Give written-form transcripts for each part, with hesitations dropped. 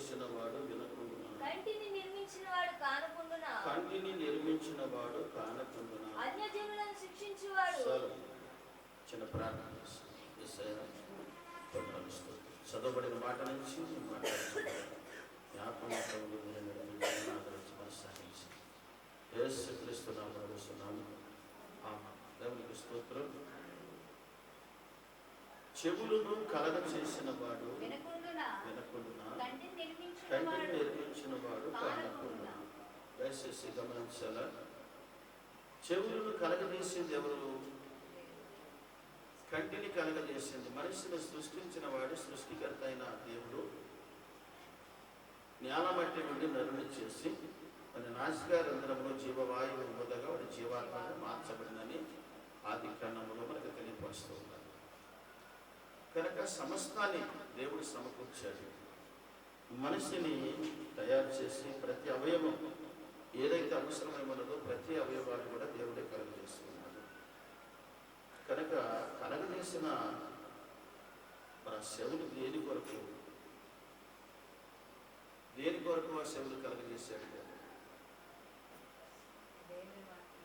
చేసిన వాడు వినకుండునా, కంటిని నిర్మించిన వాడు కానకుండునా, కంటిని నిర్మించిన వాడు కానకుండునా, అన్యజనులను శిక్షించువాడు. చిన్న ప్రార్థన చేస్తాం. చదవబడిన మాట నుంచి మాట్లాడుతున్నాను. జ్ఞాపకం కొనసాగించి యేసుక్రీస్తునామమున అడుగుతున్నాము. ఆమేన్. దేవునికి స్తోత్రం. చెవులను కలగ చేసిన వాడు వినకుండునా, కంటిని నిర్మించిన వాడు కానకుండునా. దయచేసి గమనించాలా, చెవులను కలగజేసేది ఎవరు? కంటిని కలగజేసింది మనిషిని సృష్టించిన వాడు, సృష్టికర్త అయిన దేవుడు జ్ఞాన మట్టి నుండి నరుని చేసి మన నాసికా రంధ్రంలో జీవవాయువు మొదగా వాడి జీవాత్మగా మార్చబడినని ఆది కాండములో మనకు తెలియపరుస్తూ ఉన్నారు. కనుక సమస్తాన్ని దేవుడు సమకూర్చాడు. మనిషిని తయారు చేసి ప్రతి అవయవం ఏదైతే అవసరమైనదో ప్రతి అవయవాన్ని కూడా దేవుడే కలుగజేస్తున్నాడు. కనుక కలగజేసిన మన శవులు దేని కొరకు ఆ శవులు కలగజేశాడు?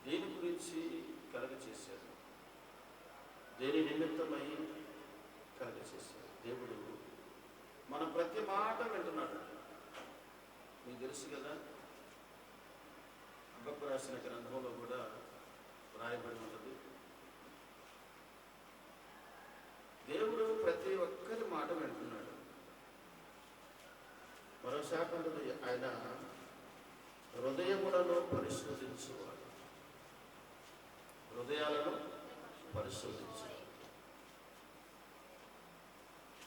దేని గురించి కలగజేశాడు? దేని నిమిత్తమై కలగజేశాడు? దేవుడు మన ప్రతి మాట వింటున్నాడు. మీకు తెలుసు కదా, హబక్కు రాసిన గ్రంథంలో కూడా రాయబడి ఉన్నది. దేవుడు ప్రతి ఒక్కరి మాట వింటున్నాడు. మరో శాఖ ఆయన హృదయములను పరిశోధించువాడు. హృదయాలను పరిశోధించువాడు.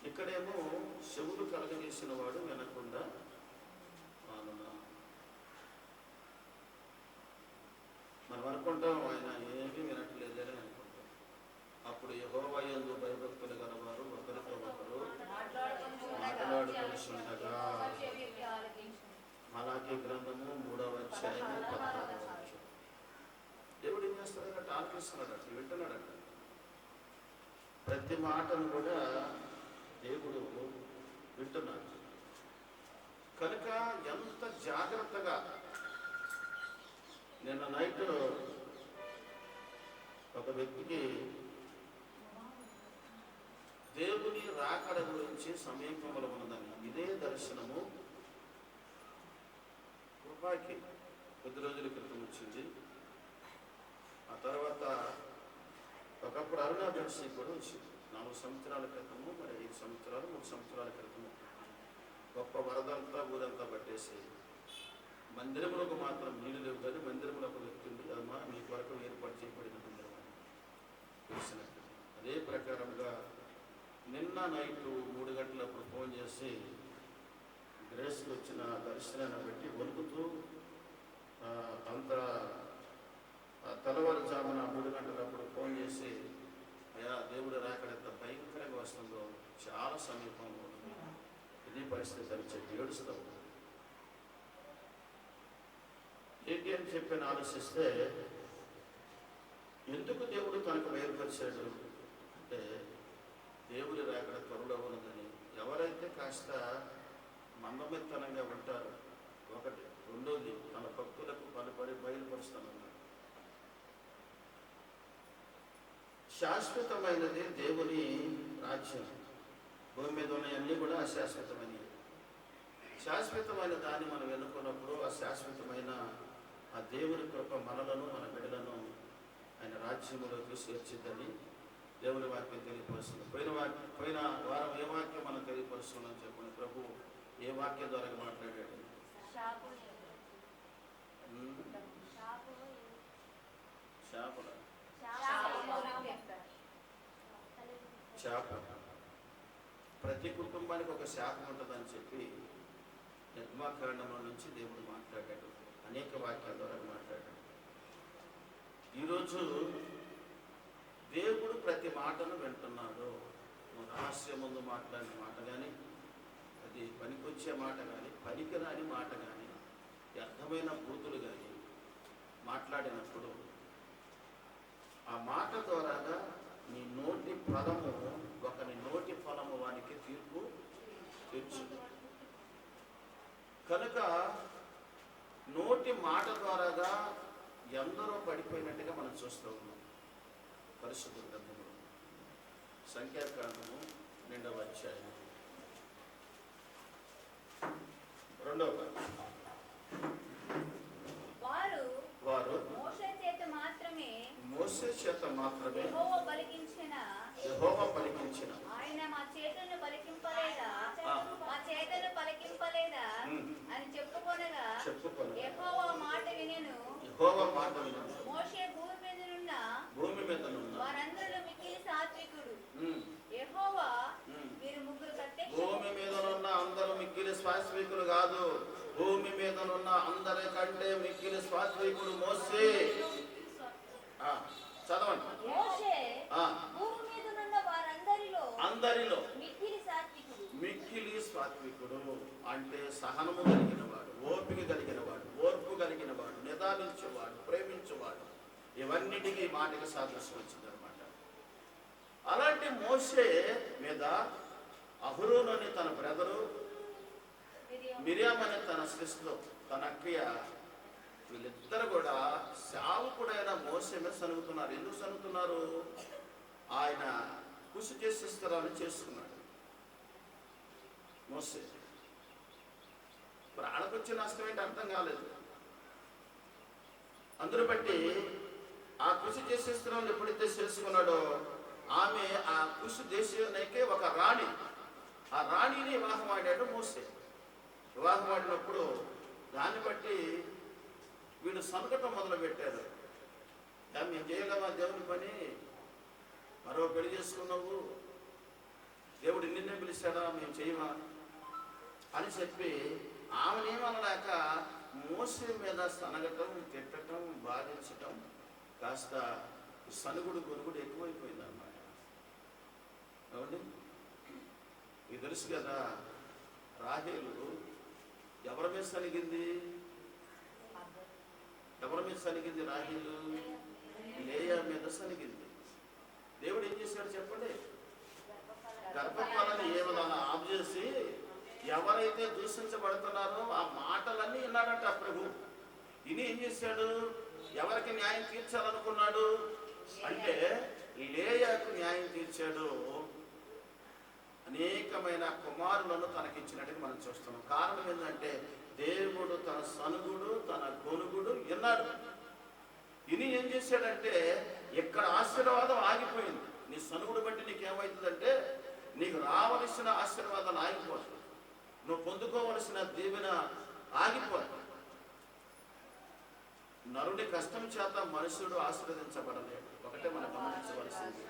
ఇక్కడేమో చెవులు కలగజేసిన వాడు వినకుండా మనం అనుకుంటాం ఆయన ఏమీ వినట్లేదని అనుకుంటాం. అప్పుడు యెహోవా యందు భయభక్తులు గలవారు ఒకరితో ఒకరు మాట్లాడుకుంటుండగా, మలాకీ గ్రంథము 3వ అధ్యాయము 16వ వచనం. దేవుడు ఏం చేస్తాడంటే ఆలకిస్తున్నాడట, వింటున్నాడట. ప్రతి మాటను కూడా దేవుడు వింటున్నాడు. కనుక ఎంత జాగ్రత్తగా, నిన్న నైట్ ఒక వ్యక్తికి దేవుని రాకడ గురించి సమీపంలో ఉన్నదని ఇదే దర్శనము కృపాకి కొద్ది రోజుల క్రితం వచ్చింది. ఆ తర్వాత ఒకప్పుడు అరుణాదర్శి కూడా వచ్చింది. 4 సంవత్సరాల క్రితము, మరి 5 సంవత్సరాలు 3 సంవత్సరాల క్రితము గొప్ప వరదంతా ఊరంతా పట్టేసి మందిరములకు మాత్రం నీళ్ళు లేవు. కానీ మందిరంలో ఒక వ్యక్తి ఉంది, అమ్మా మీ కొరకు ఏర్పాటు చేయబడిన మందిరం అని తెలిసినట్టు. అదే ప్రకారంగా నిన్న నైట్ 3 గంటలప్పుడు ఫోన్ చేసి గ్రేస్కి వచ్చిన దర్శనాన్ని బట్టి వణుకుతూ అంత తెల్లవారుజామున 3 గంటలప్పుడు ఫోన్ చేసి, అయ్యా దేవుడు రాకడంత భయంకరంగా వస్తుందో, చాలా సమీపంలో ఉంది, ఇది పరిస్థితి అని చెప్పి ఏడుస్తూ ఏంటి అని చెప్పి ఆలోచిస్తే, ఎందుకు దేవుడు తనకు బయలుపరిచాడు అంటే, దేవుడి రాకడ త్వరలో ఉన్నదని. ఎవరైతే కాస్త మందమెత్తనంగా ఉంటారో ఒకటి, రెండోది తన భక్తులకు పలుపడి బయలుపరుస్తానన్నాడు. శాశ్వతమైనది దేవుని రాజ్యం. భూమి మీద ఉన్నవన్నీ కూడా అశాశ్వతమైనవి. శాశ్వతమైన దాన్ని మనం ఎన్నుకున్నప్పుడు ఆ శాశ్వతమైన ఆ దేవుని కృప మనలను, మన బిడ్డలను ఆయన రాజ్యంలోకి చేర్చిద్దని దేవుని వాక్యం తెలియపరుస్తుంది. పోయిన వారం ఏ వాక్యం మనం తెలియపరుస్తుందని చెప్పండి. ప్రభు ఏ వాక్యం ద్వారా మాట్లాడాడు? శాప. ప్రతి కుటుంబానికి ఒక శాపం ఉంటుందని చెప్పి నిర్మాకాండంలో నుంచి దేవుడు మాట్లాడాడు. అనేక వాక్యాల ద్వారా మాట్లాడాడు. ఈరోజు దేవుడు ప్రతి మాటను వింటున్నాడు. రహస్యం ముందు మాట్లాడిన మాట కానీ, అది పనికొచ్చే మాట కానీ, పనికిరాని మాట కానీ, వ్యర్థమైన బూతులు కానీ మాట్లాడినప్పుడు ఆ మాట ద్వారాగా నీ నోటి పదము ఒకని నోటి ఫలము వానికి తీర్చు. కనుక నోటి మాట ద్వారాగా ఎందరో పడిపోయినట్టుగా మనం చూస్తూ ఉన్నాం. పరిశుద్ధ గ్రంథము సంఖ్యాకాండము 2వ అధ్యాయం 2వ వారు మోషే చేత మాత్రమే యెహోవా పలికించిన ఆయన మా చేతులను పలికింపలేదా అని చెప్పుకొనగా యెహోవా మాట వినెను. మోషే భూమి మీద నున్న వారందరిలో మిక్కిలి సాత్వికుడు. యెహోవా మీరు ముగ్గురు భూమి మీద నున్న అందరూ మిక్కిలి సాత్వికులు కాదు, భూమి మీద నున్న అందరికంటే మిక్కిలి సాత్వికుడు మోషే. చదవండి. మోషే భూమి మీద ఉన్న అందరిలో మిక్కిలి సాత్వికుడు అంటే సహనము కలిగిన వాడు, ఓపిక కలిగిన వాడు, ఓర్పు కలిగిన వాడు, నిదానించేవాడు, ప్రేమించేవాడు. ఇవన్నిటికీ మాటకి సాదృశ్యం వచ్చిందనమాట. అలాంటి మోషే మీద అహరోను అని తన బ్రదరు, మిరియాం అనే తన సిస్టర్, తన అక్కయ్య, వీళ్ళిద్దరు కూడా సేవకుడైన మోషే మీద సనుగుతున్నారు. ఎందుకు సనుగుతున్నారు? ఆయన కృషి చేసిస్తారని చేసుకున్నాడు మోషే. ప్రాణకొచ్చిన నష్టం ఏంటి అర్థం కాలేదు. అందరూ బట్టి ఆ కృషి చేసేస్తున్నాను ఎప్పుడైతే చేసుకున్నాడో ఆమె ఆ కృషి దేశానికే ఒక రాణి, ఆ రాణిని వివాహం ఆడాడు మోషే. వివాహం ఆడినప్పుడు దాన్ని బట్టి వీళ్ళు సనకటం మొదలు పెట్టారు. మేము చేయలేమా దేవుని పని, మరో పెళ్లి చేసుకున్నావు, దేవుడు నిన్నే పిలిచాడా, మేము చేయమా అని చెప్పి ఆమెనేమనలేక మోసే మీద సనగటం, తిట్టడం, బాధించటం, కాస్త సనుగుడు గొనుగుడు ఎక్కువైపోయింది అన్నమాట. అవును, ఇది తెలుసు కదా. రాహేలు ఎవరి మీద సనిగింది? రాహేలు లేయా మీద సనిగింది. దేవుడు ఏం చేశాడు చెప్పండి? గర్భఫలాన్ని ఏమైనా ఆఫ్ చేసి ఎవరైతే దూషించబడుతున్నారో ఆ మాటలన్నీ విన్నాడంట ప్రభు. ఇని ఏం చేశాడు? ఎవరికి న్యాయం తీర్చాలనుకున్నాడు అంటే లేయాకు న్యాయం తీర్చాడు. అనేకమైన కుమారులను తనకిచ్చినట్టుగా మనం చూస్తున్నాం. కారణం ఏంటంటే దేవుడు తన సనుగుడు, తన గొనుగుడు విన్నాడు. ఇని ఏం చేశాడంటే ఇక్కడ ఆశీర్వాదం ఆగిపోయింది. నీ సనుగుడు బట్టి నీకేమవుతుందంటే నీకు రావలసిన ఆశీర్వాదాలు ఆగిపోతుంది, నువ్వు పొందుకోవలసిన దీవెన ఆగిపోతుంది. నరుడి కష్టం చేత మనుషుడు ఆశీర్వదించబడలేడు. ఒకటే మనం గమనించవలసింది,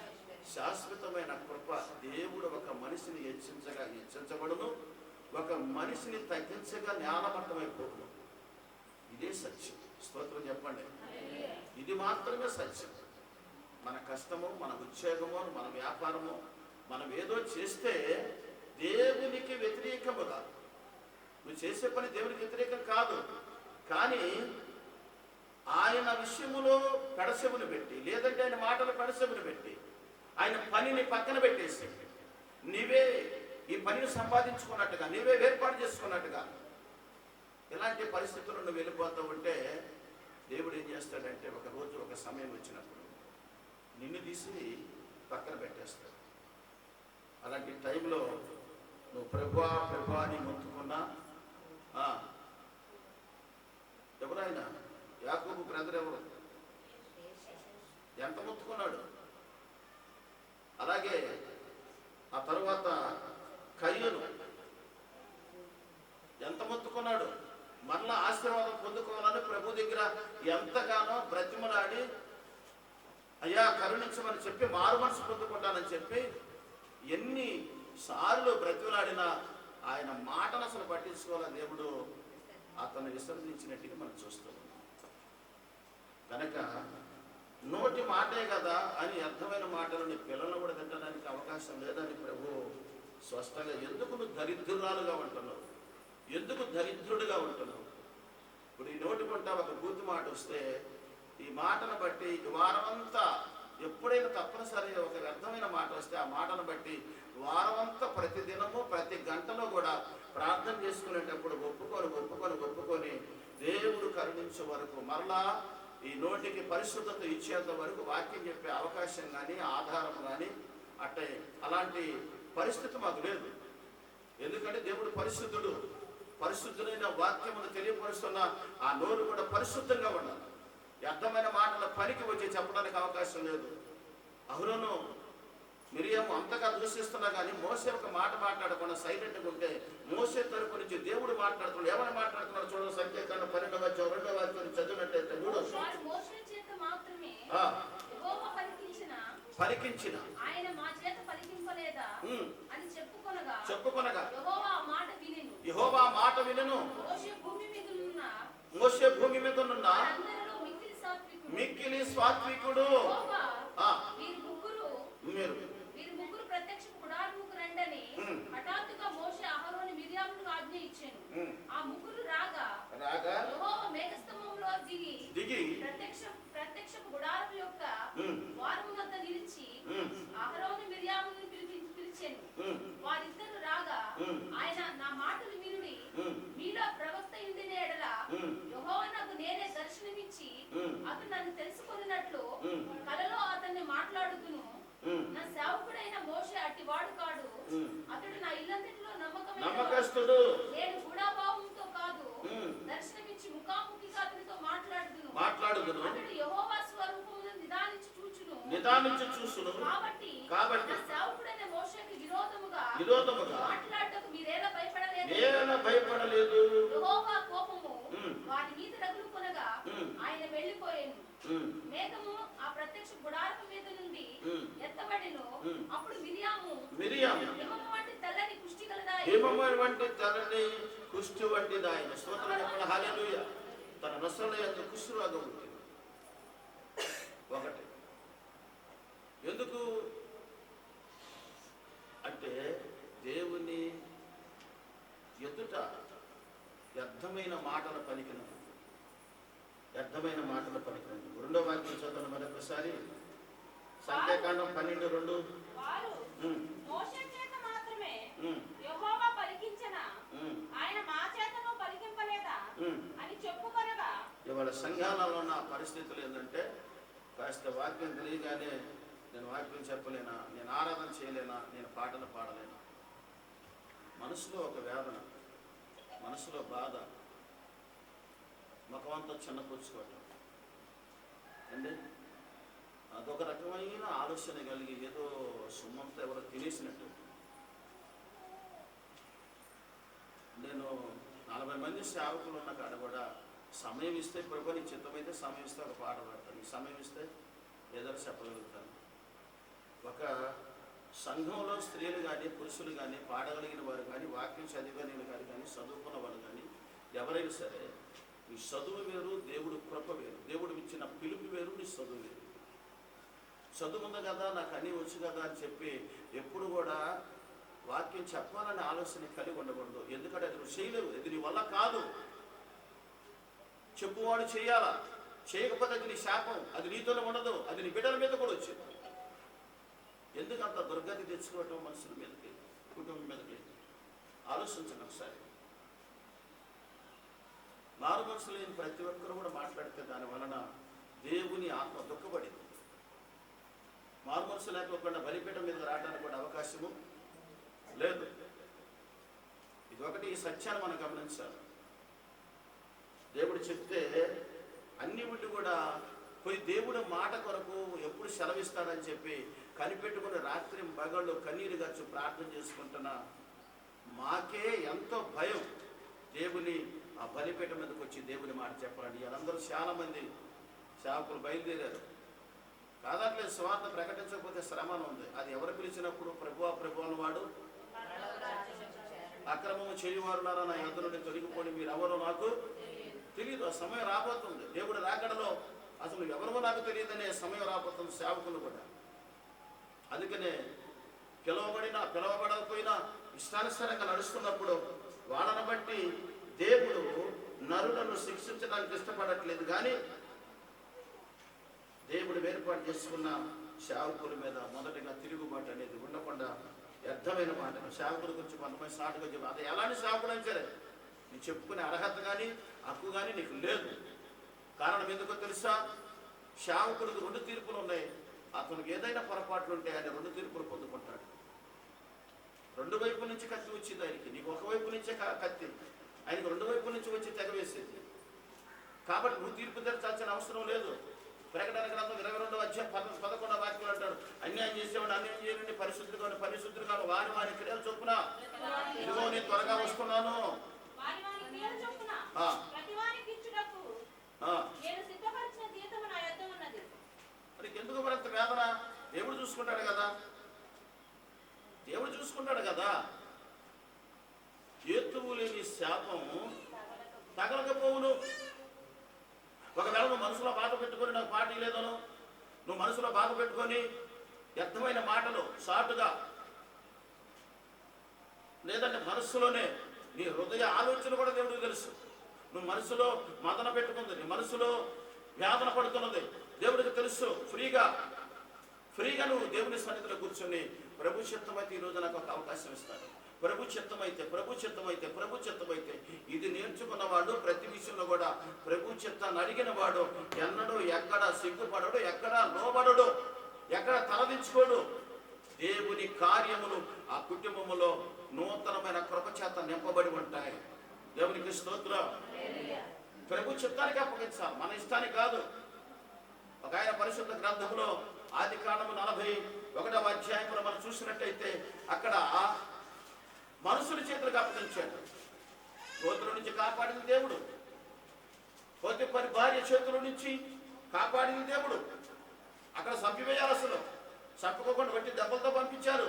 శాశ్వతమైన కృప. దేవుడు ఒక మనిషిని హెచ్చించబడును, ఒక మనిషిని తగ్గించగా జ్ఞానమట్టమైపోను. ఇదే సత్యం. స్తోత్రం చెప్పండి. ఇది మాత్రమే సత్యం. మన కష్టము, మన ఉద్యోగము, మన వ్యాపారము, మనం ఏదో చేస్తే దేవునికి వ్యతిరేకముగా, నువ్వు చేసే పని దేవునికి వ్యతిరేకం కాదు, కానీ ఆయన విషయములో పెడసెవును పెట్టి, లేదంటే ఆయన మాటలు పెడసెవును పెట్టి, ఆయన పనిని పక్కన పెట్టేసి నీవే ఈ పనిని సంపాదించుకున్నట్టుగా, నీవే ఏర్పాటు చేసుకున్నట్టుగా ఇలాంటి పరిస్థితుల్లో నువ్వు వెళ్ళిపోతూ ఉంటే దేవుడు ఏం చేస్తాడంటే ఒక రోజు ఒక సమయం వచ్చినప్పుడు నిన్ను తీసి పక్కన పెట్టేస్తాడు. అలాంటి టైంలో నువ్వు ప్రభువా ప్రభువా అని మొత్తుకున్నా, ఎవరైనా యాకోబు బ్రదర్ ఎవరు ఎంత మొత్తుకున్నాడు. అలాగే ఆ తరువాత కయ్యూను ఎంత మొత్తుకున్నాడు. మరలా ఆశీర్వాదం పొందుకోవాలని ప్రభు దగ్గర ఎంతగానో బ్రతిమలాడి, అయ్యా కరుణించమని చెప్పి మారు మనసు పొందుకుంటానని చెప్పి ఎన్ని సార్లు బ్రతిమలాడినా ఆయన మాటను అసలు పట్టించుకోవాలని దేవుడు అతను విసర్జించినట్టుగా మనం చూస్తున్నాం. కనుక నోటి మాటే కదా అని అర్థమైన మాటలు నీ పిల్లలను కూడా తిట్టడానికి అవకాశం లేదని ప్రభు స్పష్టంగా. ఎందుకు నువ్వు దరిద్రురాలుగా ఉంటున్నావు? ఎందుకు దరిద్రుడిగా ఉంటున్నావు? ఇప్పుడు ఈ నోటి పంట ఒక బూతు మాట వస్తే ఈ మాటను బట్టి ఈ వారమంతా ఎప్పుడైనా తప్పనిసరి ఒక వ్యర్థమైన మాట వస్తే ఆ మాటను బట్టి వారమంతా ప్రతి దినము ప్రతి గంటలో కూడా ప్రార్థన చేసుకునేటప్పుడు ఒప్పుకొని దేవుడు కరుణించే వరకు మరలా ఈ నోటికి పరిశుద్ధత ఇచ్చేంత వరకు వాక్యం చెప్పే అవకాశం కానీ ఆధారం కానీ అట్టే అలాంటి పరిస్థితి మాకు లేదు. ఎందుకంటే దేవుడు పరిశుద్ధుడు. పరిశుద్ధులైన వాక్యమును తెలియపరుస్తున్న ఆ నోరు కూడా పరిశుద్ధంగా ఉండాలి. వ్యర్థమైన మాటల పనికి వచ్చి చెప్పడానికి అవకాశం లేదు. అహరోను మిరియాము అంతగా దూషిస్తున్నా కానీ మోసే ఒక మాట మాట్లాడకుండా సైలెంట్గా ఉంటే మోసే తరపు నుంచి దేవుడు మాట్లాడుతున్నాడు. ఏమైనా మాట్లాడుతున్నాడు చూడండి. సంఖ్యాకాండం 12వ చదివినట్టయితే పలికించిన ఆయన మా చేత పలికింపలేదా అని చెప్పుకొనగా యెహోవా మాట వినెను. మోషే భూమి మీద ఉన్న మిక్కిలి సాత్వికుడు. వీరు ముగ్గురు ప్రత్యక్ష గుడారముకు రండని హఠాత్తుగా మోషే అహరోను మిరియాములకు ఆజ్ఞ ఇచ్చాను. ఆ ముగ్గురు రాగా యెహోవా మేఘస్తంభంలో దిగి ప్రత్యక్ష గుడారం యొక్క ద్వారము వద్ద నిలిచి అహరోను మిరియాములను పిలిచాను. వారిద్దరు రాగా ఆయన నా మాటలు వినుడి, మీలో ప్రవక్త ఉండిన ఎడల యెహోవా నాకు నేనే దర్శనమిచ్చి అతడు నన్ను తెలుసుకొనినట్లు కలలో అతన్ని మాట్లాడుదును. నా సేవకుడైన మోషే అట్టివాడు కాడు. అతడు నా ఇల్లంతటిలో నమ్మకస్తుడు. నేను గూఢాభావంతో కాదు, దర్శనమిచ్చి ముఖాముఖిగా అతనితో మాట్లాడుదును. అతడు యెహోవా స్వరూపమును నిదానించి చూచును. కాబట్టి నా సేవకుడైన మోషేకి విరోధముగా మాట్లాడటకు మీరేలా భయపడలేదు. యెహోవా కోపము వారి మీద రగులుకొనగా ఆయన వెళ్ళిపోయాను. మేఘము ఆ ప్రత్యక్ష గుడారము మీద నుండి ఎత్తబడెను. అప్పుడు మిరియాము హిమము వంటి తెల్లని కుష్టి వంటిదాయన స్తోత్రం చెప్పండి. హల్లెలూయా. తన నొసల యందు కుష్టి రోగం ఉంది. ఒకటి ఎందుకు అంటే దేవుని ఎదుట వ్యర్థమైన మాటల పలికినప్పుడు రెండో వాక్యం చదవను మరొకసారి. సంఖ్యాకాండం 12:2 మోషే చేత మాత్రమే యెహోవా పలికించెనా, ఆయన మా చేతను పలికింపలేదా అని చెప్పుకొనగా. ఇవాళ సంఘాలలో ఉన్న పరిస్థితులు ఏంటంటే కాస్త వాక్యం తెలియగానే నేను వాక్యం చెప్పలేనా, నేను ఆరాధన చేయలేనా, నేను పాటలు పాడలేనా, మనసులో ఒక వేదన, మనసులో బాధ, ముఖమంతా చిన్నపుచ్చుకోవటం అండి. అదొక రకమైన ఆలోచన కలిగి ఏదో సొమ్మంతా ఎవరో తినేసినట్టు. నేను 40 మంది సేవకులు ఉన్న కాడ కూడా సమయం ఇస్తే ప్రభు నీ చిత్తమైతే సమయం ఇస్తే ఒక పాట పాడతాను, సమయం ఇస్తే ఏదో చెప్పగలుగుతాను. ఒక సంఘంలో స్త్రీలు కానీ పురుషులు కానీ పాడగలిగిన వారు కానీ వాక్యం చదివని కానీ చదువుకున్న వాళ్ళు కానీ ఎవరైనా సరే నీ చదువు వేరు, దేవుడు కృప వేరు. దేవుడు ఇచ్చిన పిలుపు వేరు, నీ చదువు వేరు. చదువు ఉంది కదా, నాకు అన్నీ వచ్చు కదా అని చెప్పి ఎప్పుడు కూడా వాక్యం చెప్పాలనే ఆలోచన కలిగి ఉండకూడదు. ఎందుకంటే అది నువ్వు చేయలేవు, ఇది నీ వల్ల కాదు. చెప్పువాడు చేయాలా, చేయకపోతే అది నీ శాపం, అది నీతోనే ఉండదు, అది నీ బిడ్డల మీద కూడా వచ్చింది. ఎందుకు అంత దుర్గతి తెచ్చుకోవటం మనుషుల మీదకి, కుటుంబం మీదకి? ఆలోచించండి ఒకసారి. మారు మనసు లేని ప్రతి ఒక్కరు కూడా మాట్లాడితే దాని వలన దేవుని ఆత్మ దుఃఖపడింది. మారు మనసు లేకపోకుండా బలిపీఠం మీద రావడానికి కూడా అవకాశము లేదు. ఇది ఒకటి, ఈ సత్యాన్ని మనం గమనించాలి. దేవుడు చెప్తే అన్ని వీళ్ళు కూడా పోయి దేవుడు మాట కొరకు ఎప్పుడు సెలవిస్తాడని చెప్పి కనిపెట్టుకుని రాత్రి పగళ్ళు కన్నీరు గచ్చు ప్రార్థన చేసుకుంటున్నా మాకే ఎంతో భయం దేవుని ఆ బలిపీఠం మీదకి వచ్చి దేవుని మాట చెప్పాలండి. వాళ్ళందరూ చాలా మంది సేవకులు బయలుదేరారు. కాదట్లేదు, స్వార్థ ప్రకటించకపోతే శ్రమను ఉంది. అది ఎవరు పిలిచినప్పుడు ప్రభువుని వాడు అక్రమము చేయువారులారా నా యొద్ద నుండి తొలగిపోయి మీరెవరో నాకు తెలియదు. ఆ సమయం రాబోతుంది. దేవుడు రాకడలో అసలు ఎవరో నాకు తెలియదనే సమయం రాబోతుంది సేవకులు కూడా. అందుకనే పిలవబడకపోయినా ఇష్టానుసారంగా నడుస్తున్నప్పుడు వాళ్ళని బట్టి దేవుడు నరులను శిక్షించడానికి ఇష్టపడట్లేదు. కానీ దేవుడు ఏర్పాటు చేసుకున్న సేవకుల మీద మొదటిగా తిరుగుబాటు అనేది ఉండకుండా వ్యర్థమైన మాట సేవకుల గురించి కొంతమంది సాటుగా చెప్పి అది ఎలాంటి సేవకుడు అని సరే నీకు చెప్పుకునే అర్హత కానీ హక్కు కానీ నీకు లేదు. కారణం ఎందుకో తెలుసా? సేవకుడికి 2 తీర్పులు ఉన్నాయి. అతనికి ఏదైనా పొరపాట్లు ఉంటే ఆయన 2 తీర్పులు పొందుకుంటాడు. 2 వైపుల నుంచి కత్తి వచ్చింది ఆయనకి, నీకు ఒక వైపు నుంచే కత్తి, ఆయనకు 2 వైపుల నుంచి వచ్చి తెగవేసేది. కాబట్టి నువ్వు తీర్పు తెరచాల్సిన అవసరం లేదు. ప్రకటన గ్రంథం 22వ అధ్యాయం 11వ వాక్యం అంటాడు, అన్యాయం చేసేవాడు అన్యాయం చేయండి, పరిశుద్ధులు కాను వారి వారి క్రియలు చొప్పున ఇదిగో నేను త్వరగా వస్తున్నాను. ఎందుకు మరింత వేదన? దేవుడు చూసుకుంటాడు కదా, దేవుడు చూసుకుంటాడు కదా. హేతువు లేని శాపం తగలకపోవును. ఒకవేళ నువ్వు మనసులో బాధ పెట్టుకొని నాకు పార్టీ లేదను, నువ్వు మనసులో బాధ పెట్టుకొని వ్యర్థమైన మాటలు సాటుగా, లేదంటే మనస్సులోనే నీ హృదయ ఆలోచన కూడా దేవుడికి తెలుసు. నువ్వు మనసులో మదన పెట్టుకుంది, నీ మనసులో వేదన పడుతున్నది దేవుడికి తెలుసు. ఫ్రీగా నువ్వు దేవుని సన్నిధిలో కూర్చొని ప్రభు చిత్తమైతే ఈరోజు నాకు ఒక అవకాశం ఇస్తాడు, ప్రభు చిత్తమైతే ఇది నేర్చుకున్నవాడు ప్రతి విషయంలో కూడా ప్రభు చిత్తాన్ని అడిగిన వాడు ఎన్నడూ ఎక్కడ సిగ్గుపడడు, ఎక్కడ లోబడడు, ఎక్కడ తలదించుకోడు. దేవుని కార్యములు ఆ కుటుంబములో నూతనమైన కృప చేత నింపబడి ఉంటాయి. దేవునికి స్తోత్రం. ప్రభు చిత్తానికి అప్పగించాలి, మన ఇష్టానికి కాదు. ఒక ఆయన పరిశుద్ధ గ్రంథంలో ఆదికాండము 41వ అధ్యాయంలో మనం చూసినట్టయితే అక్కడ మనుషుల చేతులకు అప్పగించాడు. గోతుల నుంచి కాపాడింది దేవుడు, పోతిఫరు భార్య చేతుల నుంచి కాపాడింది దేవుడు. అక్కడ చంపివేయాలి, అసలు చంపుకోకుండా బట్టి దెబ్బలతో పంపించారు.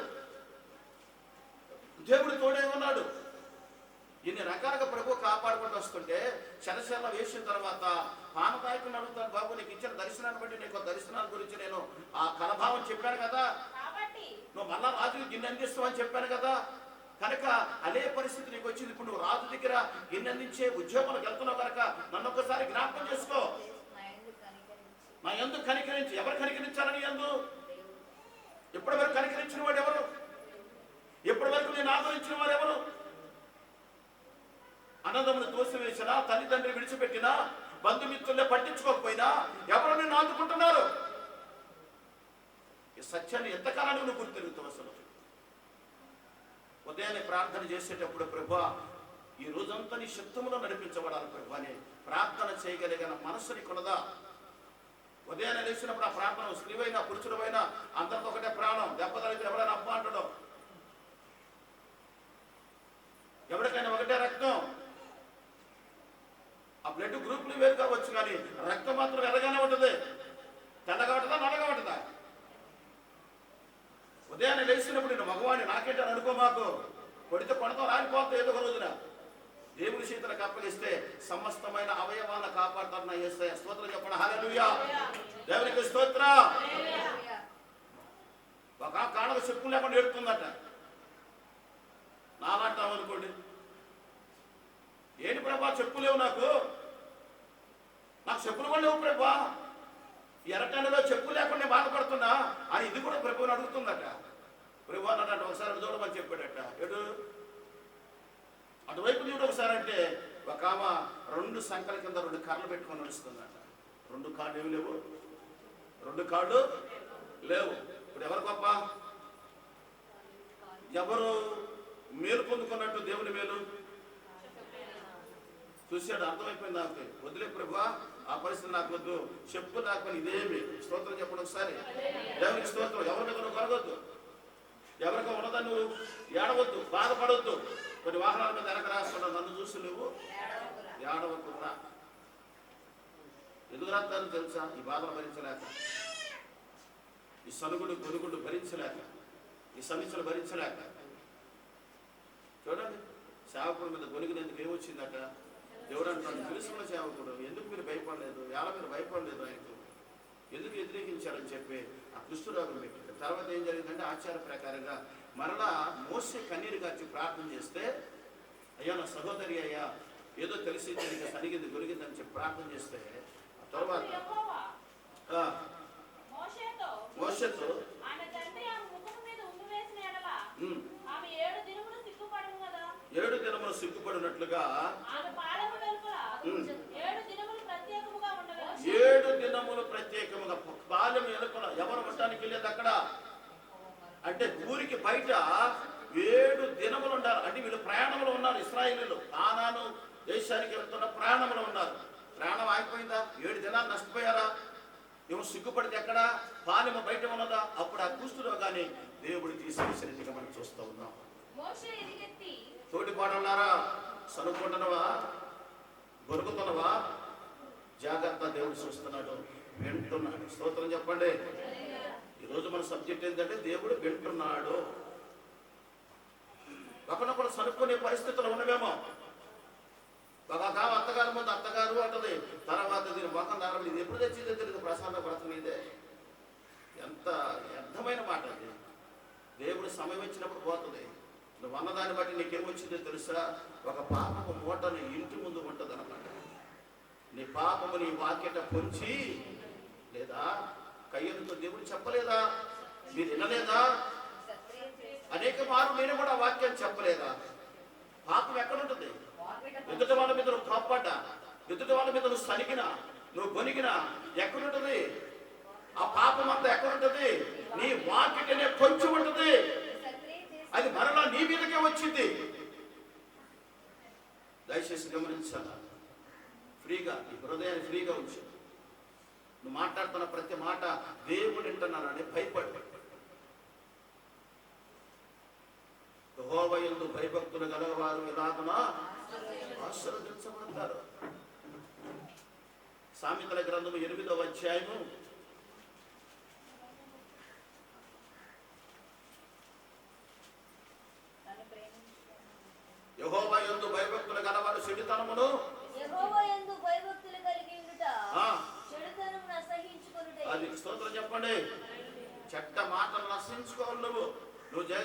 దేవుడు తోడే ఉన్నాడు. ఇన్ని రకాలుగా ప్రభు కాపాడుకుంటూ వస్తుంటే శనశల వేసిన తర్వాత పానకాయకుని అడుగుతాను, బాబు నీకు ఇచ్చిన దర్శనాన్ని బట్టి నీకు దర్శనాన్ని గురించి నేను ఆ కలభావం చెప్పాను కదా, నువ్వు మళ్ళా రాజుకి గిన్నె అందిస్తావు అని చెప్పాను కదా, కనుక అదే పరిస్థితి నీకు వచ్చింది. ఇప్పుడు నువ్వు రాజు దగ్గర గిన్నె అందించే ఉద్యోగాలకు వెళ్తున్నావు కనుక నన్ను ఒక్కసారి జ్ఞాపకం చేసుకో. నా యందు కనికరించి, ఎవరు కనికరించాలని యందు? ఇప్పటి వరకు కనికరించిన వాడు ఎవరు? ఇప్పటి వరకు నేను ఆదరించిన వారు ఎవరు? అన్నదమ్మును తోసివేసినా, తల్లిదండ్రులు విడిచిపెట్టినా, బంధుమిత్రులే పట్టించుకోకపోయినా ఎవరు నిన్ను ఆదుకుంటున్నారు? ఈ సత్యాన్ని ఎంతకాలానికి నువ్వు గుర్తు తిరుగుతావు? అసలు ఉదయాన్నే ప్రార్థన చేసేటప్పుడు ప్రభువా ఈ రోజంతా నీ శక్తిలో నడిపించబడాలి ప్రభు అని ప్రార్థన చేయగలిగిన మనస్సుని కొనదా? ఉదయాన్నే లేచినప్పుడు ఆ ప్రార్థన స్త్రీవైనా పురుషుడమైనా అందరితో ఒకటే ప్రాణం. దెబ్బతలితే ఎవరైనా అబ్బా అంటాడు, ఎవరికైనా ఒకటే రక్తం. ఆ బ్లడ్ గ్రూప్లు వేరు కావచ్చు కానీ రక్తం మాత్రం ఎర్రగానే ఉంటుంది. తెల్లగా ఉంటుందా, నల్లగా ఉంటుందా? ఉదయాన్నే లేచినప్పుడు నేను మగవాణ్ణి నాకేంటని అనుకో, మాకు కొడితే కొడతాం, రాలిపోతాం ఏదో ఒక రోజున. దేవుని చేతులకు అప్పగిస్తే సమస్తమైన అవయవాలను కాపాడుతారన్న యేసయ్య. స్తోత్రం చెప్పండి, హల్లెలూయా. దేవునికి స్తోత్రం. ఒక కాళ్ళకు చెప్పులు లేకుండా ఏడుతుందట. నాలంటాం అనుకోండి, ఏంటి ప్రభా చెప్పులు లేవు, నాకు చెప్పులు కూడా లేవు ప్రభా, ఎర్రటెండలో చెప్పులు లేకుండా బాధపడుతున్నా అని ఇది కూడా ప్రభువుని అడుగుతుందట. ప్రభు అన్నట్టు ఒకసారి చూడమని చెప్పాడట. ఎటు అటువైపు చూడు ఒకసారి అంటే ఒక ఆమె 2 సంకల కింద 2 కర్రలు పెట్టుకొని నడుస్తుందట. 2 కాళ్ళు ఏమి లేవు, 2 కాళ్ళు లేవు. ఇప్పుడు ఎవరు గొప్ప? ఎవరు మేలు పొందుకున్నట్టు దేవుని మేలు చూశాడు, అర్థమైపోయింది. నాకు వదిలే ప్రభువా, ఆ పరిస్థితి నాకు వద్దు, చెప్పు నాకు పని ఇదేమి. స్తోత్రం చెప్పండి ఒకసారి. దేవునికి స్తోత్రం. ఎవరికైతే నువ్వు కలగొద్దు, ఎవరికో ఉన్నదని నువ్వు ఏడవద్దు, బాధపడవద్దు. కొన్ని వాహనాల మీద వెనక రాస్తున్నావు, నన్ను చూసి నువ్వు ఏడవకురా. ఎందుకు రాస్తాను తెలుసా? ఈ బాధలు భరించలేక, ఈ సనుగుడు గొనుగుడు భరించలేక, ఈ సమస్యలు భరించలేక. చూడండి, సేవకుడి మీద గొనిగినందుకు ఏమొచ్చిందట? దేవుడు అంటాడు, తెలుసుకున్న సేవకుడు ఎందుకు మీరు భయపడలేదు, వేళ మీరు భయపడలేదు, ఆయనకు ఎందుకు వ్యతిరేకించారని చెప్పి ఆ కుష్ఠరోగం పెట్టాడు. తర్వాత ఏం జరిగిందంటే ఆచార ప్రకారంగా మరలా మోసే కన్నీరు గార్చి ప్రార్థన చేస్తే, అయ్యా నా సహోదరి అయ్యా ఏదో తెలిసి సరిగింది గొరిగిందని చెప్పి ప్రార్థన చేస్తే, ఆ తర్వాత మోషేతో పరిస్థితుల్లో సిగ్గుపడినట్లుగా ఆమె పాలెము వెలుపల 7 దినములు ప్రత్యేకముగా ఉండవలెను. 7 దినములు ప్రత్యేకముగా పాలెం వెలుపల ఎవరు ఉండటానికి వెళ్ళేది అక్కడ అంటే ఊరికి బయట 7 దినములు ఉండాలి. అంటే వీళ్ళు ప్రయాణంలో ఉన్నారు. ఇశ్రాయేలీయులు కానాను దేశానికి వెళ్తున్న ప్రయాణంలో ఉన్నారు. ప్రయాణం ఆగిపోయిందా? 7 దినాలు నష్టపోయారా? ఏమో సిగ్గుపడితే ఎక్కడ పాలెము బయట ఉన్నదా? అప్పుడు ఆ కుష్ఠులో కానీ దేవుడు తీసేసినట్టుగా మనం చూస్తూ ఉన్నాం. మోషే ఎలుగెత్తి తోటి పాడలారా, సనుకుంటున్నవా, దొరుకుతున్నవా? జాగ్రత్త, దేవుడు చూస్తున్నాడు, వింటున్నాడు. స్తోత్రం చెప్పండి. ఈరోజు మన సబ్జెక్ట్ ఏంటంటే దేవుడు వింటున్నాడు. ఒకనొకరు సనుక్కునే పరిస్థితులు ఉన్నవేమో. ఒక అత్తగారి ముందు అత్తగారు అంటది, తర్వాత దీని మొఖం దారం ఇది ఎప్పుడు తెచ్చిందో తెలియదు. ప్రశాంత వ్రతం ఇదే. ఎంత అర్థమైన మాట అది. దేవుడు సమయం ఇచ్చినప్పుడు పోతుంది. నువ్వు అన్నదాన్ని బట్టి నీకేమొచ్చిందో తెలుసా? ఒక పాపము మూటను ఇంటి ముందు ఉంటుంది అన్నమాట. నీ పాపము నీ వాక్యట పొంచి లేదా కయ్యలతో దేవుడు చెప్పలేదా? మీరు వినలేదా? అనేక మార్లు నేను కూడా వాక్యం చెప్పలేదా? పాపం ఎక్కడుంటుంది? ఎదుటి వాళ్ళ మీద నువ్వు కోప్పడ్డా, ఎదుటి వాళ్ళ మీద నువ్వు సనిగినా, నువ్వు గొనిగినా ఎక్కడుంటుంది? ఆ పాపం అంతా ఎక్కడుంటుంది? నీ వాక్యటనే కొంచెం ఉంటుంది. అది మరలా నీ మీదకే వచ్చింది. దయచేసి గమనించాలా. ఫ్రీగా ఈ హృదయాన్ని ఫ్రీగా ఉంచు. నువ్వు మాట్లాడుతున్న ప్రతి మాట దేవుడు వింటున్నానని భయపడు. యెహోవా యందు భయభక్తులు గలవారు ఇలాగున ఆశీర్వదించబడతారు. సామెతల గ్రంథము 8వ అధ్యాయము 8 యెహోవా యందు భయభక్తులు గలవారు చెడుతనమును అది స్తోత్రం చెప్పండి. చెడ్డ మాటలు నశించుకోవాలి. నువ్వు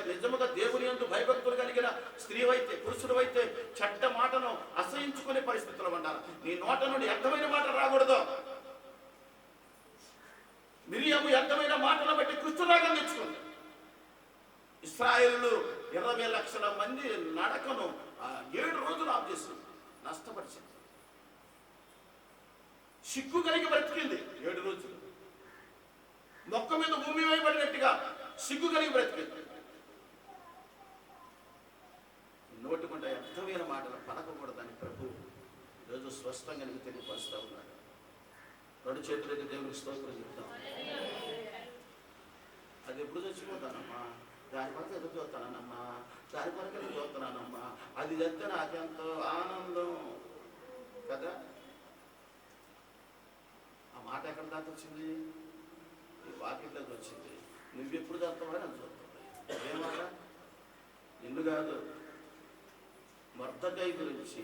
నిజముగా దేవుని యందు భయభక్తులు కలిగిన స్త్రీవైతే పురుషుడైతే చెడ్డ మాటను అసహించుకునే పరిస్థితులు ఉండాలి. నీ నోట నుండి వ్యర్థమైన మాట రాకూడదు. మిరియాము వ్యర్థమైన మాటలు బట్టి కృష్ణరాగం తెచ్చుకుంది. ఇశ్రాయేలు 20 లక్షల మంది నడకను 7 రోజులు ఆఫ్ చేసింది, నష్టపరిచింది. సిగ్గు కలిగి బ్రతికింది 7 రోజులు. మొక్క మీద భూమి వేయబడినట్టుగా సిగ్గు కలిగి బ్రతికింది. నోటుకుంట వ్యర్థమైన మాటలు పలకకూడదని ప్రభు ఈరోజు స్పష్టంగా నీకు తెలియపరుస్తూ ఉన్నాడు. 2 చేతులైతే దేవునికి స్తోత్రం చెప్తాం. అది ఎప్పుడు చచ్చిపోతానమ్మా, దాని కొరకు ఎదురు చూస్తానమ్మా, దాని కొరకు ఎదురు చూస్తున్నానమ్మా, అది చెప్తే నాకెంతో ఆనందం కదా. ఆ మాట ఎక్కడ దాకా వచ్చింది? ఈ వాక్యంలోకి వచ్చింది. నువ్వెప్పుడు చేస్తావని అని చూస్తావు. ఏమాట? నిన్ను కాదు, మర్దకై గురించి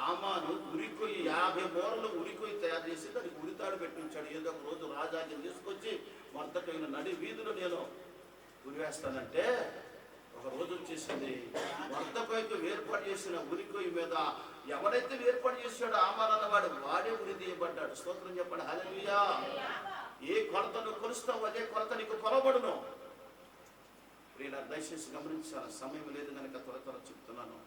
ఆమాను ఉరికొయ్యి 50 మూరలు ఉరికొయ్యి తయారు చేసి దానికి ఉరితాడు పెట్టించాడు. ఏదో ఒక రోజు రాజాన్ని తీసుకొచ్చి మర్దకైన నడి వీధులు నేను ఉరివేస్తానంటే ఒక రోజు వచ్చేసింది. మర్దకైకు ఏర్పాటు చేసిన ఉరికొయ్యి మీద ఎవరైతే ఏర్పాటు చేశాడో ఆమాన్ వాడు వాడే ఉరి తీయబడ్డాడు. స్తోత్రం చెప్పండి. హల్లెలూయా. ఏ కొలతను కొలుస్తావు అదే కొలత నీకు కొలబడును. ప్రియులారా, దయచేసి గమనించాలి. సమయం లేదు కనుక త్వర చెప్తున్నాను.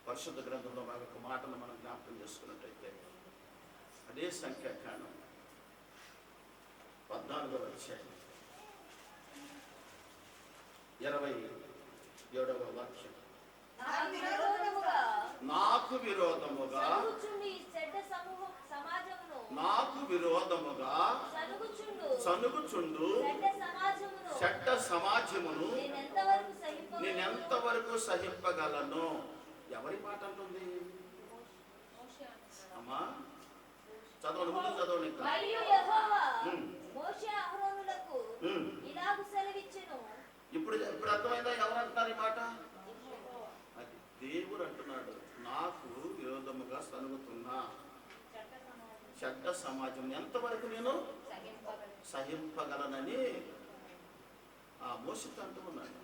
పరిశుద్ధ గ్రంథంలో ఒక మాటను మనం జ్ఞాపకం చేసుకున్నట్టయితే అదే సంఖ్యాకాండం 14వ అధ్యాయం 27వ వాక్యం. నాకు విరోధముగా సనుగుచుండు చెడ్డ సమాజమును నేనెంతవరకు సహింపగలను? ఎవరి మాట అంటుంది అమ్మా? చదవండి, ముందు చదవండి. ఇప్పుడు అర్థమైందా ఎవరు అంటున్నారు ఈ మాట? అది దేవుడు అంటున్నాడు. నాకు విరోధముగా సనుగుతున్నా చెడ్డ సమాజం ఎంతవరకు నేను సహింపగలనని ఆ మోషతో అంటూ ఉన్నాడు.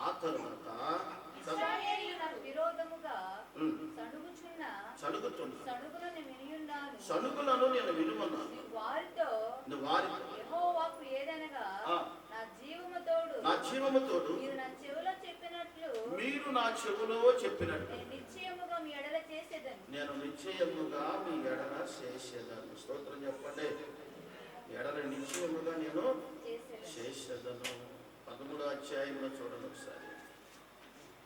ఆ తరువాత సణుగులను నేను వినుమన్నాను. నా జీవము తోడు చెవులో చెప్పినట్టు నేను నిశ్చయముగా మీ ఎడల చేసేదను. నేను నిశ్చయముగా మీ ఎడల చేసేదను. స్తోత్రం చెప్పండి. ఎడల నిశ్చయముగా నేను చేసేదను. 13వ అధ్యాయంలో చూడండి ఒకసారి.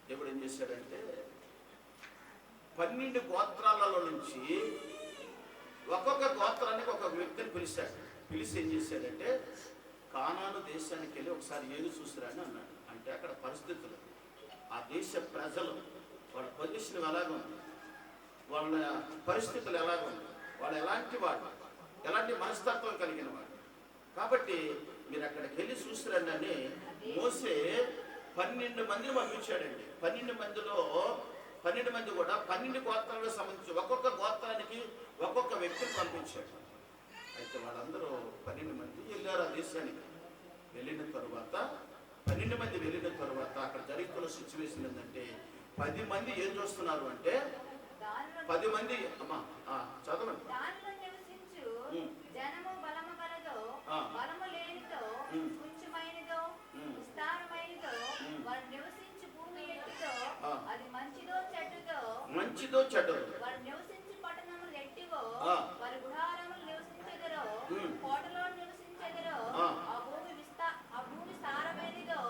దేవుడు ఏం చేశాడంటే 12 గోత్రాలలో నుంచి ఒక్కొక్క గోత్రానికి ఒక్కొక్క వ్యక్తిని పిలిచాడు. పిలిచి ఏం చేశాడంటే కానాను దేశానికి వెళ్ళి ఒకసారి ఏది చూసిరాని అన్నాడు. అంటే అక్కడ పరిస్థితులు, ఆ దేశ ప్రజలు, వాళ్ళ పొజిషన్ ఎలాగుంది, వాళ్ళ పరిస్థితులు ఎలాగుంది, వాళ్ళు ఎలాంటి వాడు, ఎలాంటి మనస్తత్వం కలిగిన వాడు. కాబట్టి మీరు అక్కడికి వెళ్ళి చూసిరండి అని మోసే 12 మందిని పంపించాడండి. 12 మందిలో 12 మంది కూడా 12 గోత్రాలకు సంబంధించి ఒక్కొక్క గోత్రానికి ఒక్కొక్క వ్యక్తిని పంపించాడు. అయితే వాళ్ళందరూ 12 మంది వెళ్ళారు ఆ దేశానికి. వెళ్ళిన తరువాత 12 మంది వెళ్ళిన తరువాత అక్కడ జరుగుతున్న సిచ్యువేషన్ ఏంటంటే 10 మంది ఏం చూస్తున్నారు అంటే 10 మంది అమ్మా చదవండి. దానిలో నివసించు జనము బలము గలదో బలము లేనిదో కొంచెమైనదో విస్తారమైనదో వారు నివసించు భూమి ఎట్టిదో అది మంచిదో చెడ్డదో వారు నివసించు పట్టణములు ఎట్టివో వారి గుడారములు నివసించెదరో కోటలో నివసించెదరో ఆ భూమి సారమైనదో